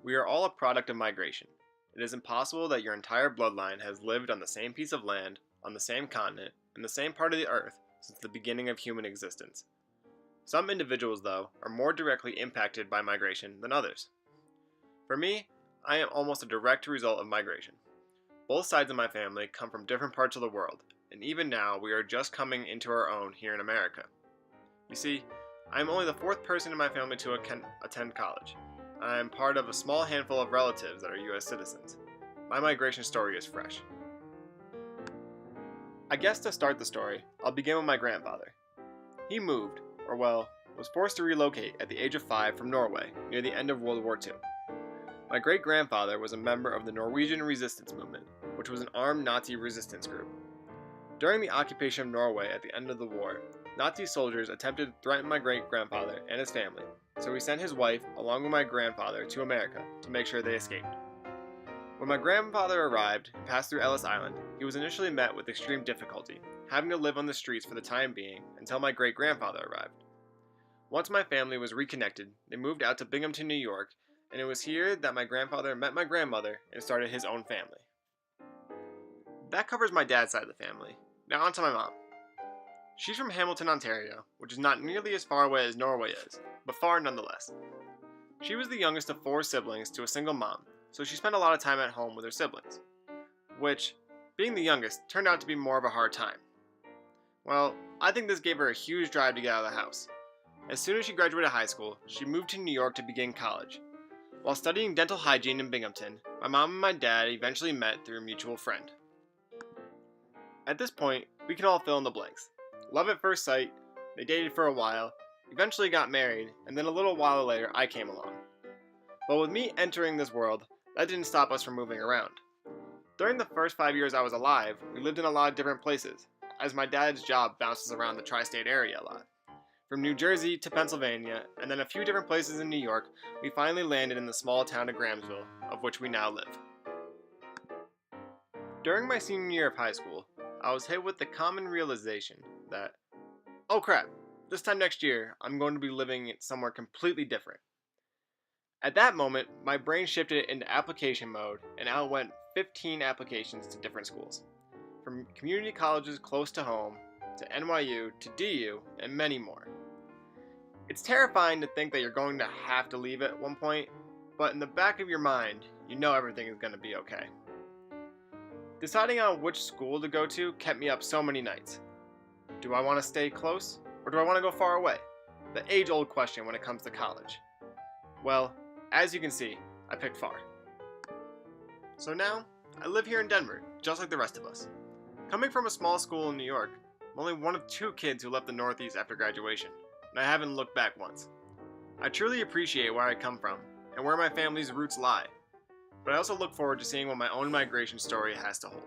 We are all a product of migration. It is impossible that your entire bloodline has lived on the same piece of land, on the same continent, in the same part of the earth since the beginning of human existence. Some individuals, though, are more directly impacted by migration than others. For me, I am almost a direct result of migration. Both sides of my family come from different parts of the world, and even now we are just coming into our own here in America. You see, I am only the fourth person in my family to attend college. I am part of a small handful of relatives that are US citizens. My migration story is fresh. I guess to start the story, I'll begin with my grandfather. He moved, or well, was forced to relocate at the age of 5 from Norway near the end of World War II. My great-grandfather was a member of the Norwegian Resistance Movement, which was an armed Nazi resistance group. During the occupation of Norway at the end of the war, Nazi soldiers attempted to threaten my great-grandfather and his family, so he sent his wife along with my grandfather to America to make sure they escaped. When my grandfather arrived and passed through Ellis Island, he was initially met with extreme difficulty, having to live on the streets for the time being until my great-grandfather arrived. Once my family was reconnected, they moved out to Binghamton, New York, and it was here that my grandfather met my grandmother and started his own family. That covers my dad's side of the family. Now on to my mom. She's from Hamilton, Ontario, which is not nearly as far away as Norway is, but far nonetheless. She was the youngest of 4 siblings to a single mom, so she spent a lot of time at home with her siblings, which, being the youngest, turned out to be more of a hard time. Well, I think this gave her a huge drive to get out of the house. As soon as she graduated high school, she moved to New York to begin college. While studying dental hygiene in Binghamton, my mom and my dad eventually met through a mutual friend. At this point, we can all fill in the blanks. Love at first sight, they dated for a while, eventually got married, and then a little while later I came along. But with me entering this world, that didn't stop us from moving around. During the first 5 years I was alive, we lived in a lot of different places, as my dad's job bounces around the tri-state area a lot. From New Jersey to Pennsylvania, and then a few different places in New York, we finally landed in the small town of Grahamsville, of which we now live. During my senior year of high school, I was hit with the common realization that, oh crap, this time next year, I'm going to be living somewhere completely different. At that moment, my brain shifted into application mode, and out went 15 applications to different schools. From community colleges close to home, to NYU, to DU, and many more. It's terrifying to think that you're going to have to leave at one point, but in the back of your mind, you know everything is going to be okay. Deciding on which school to go to kept me up so many nights. Do I want to stay close, or do I want to go far away? The age-old question when it comes to college. Well, as you can see, I picked far. So now, I live here in Denver, just like the rest of us. Coming from a small school in New York, I'm only one of 2 kids who left the Northeast after graduation, and I haven't looked back once. I truly appreciate where I come from, and where my family's roots lie, but I also look forward to seeing what my own migration story has to hold.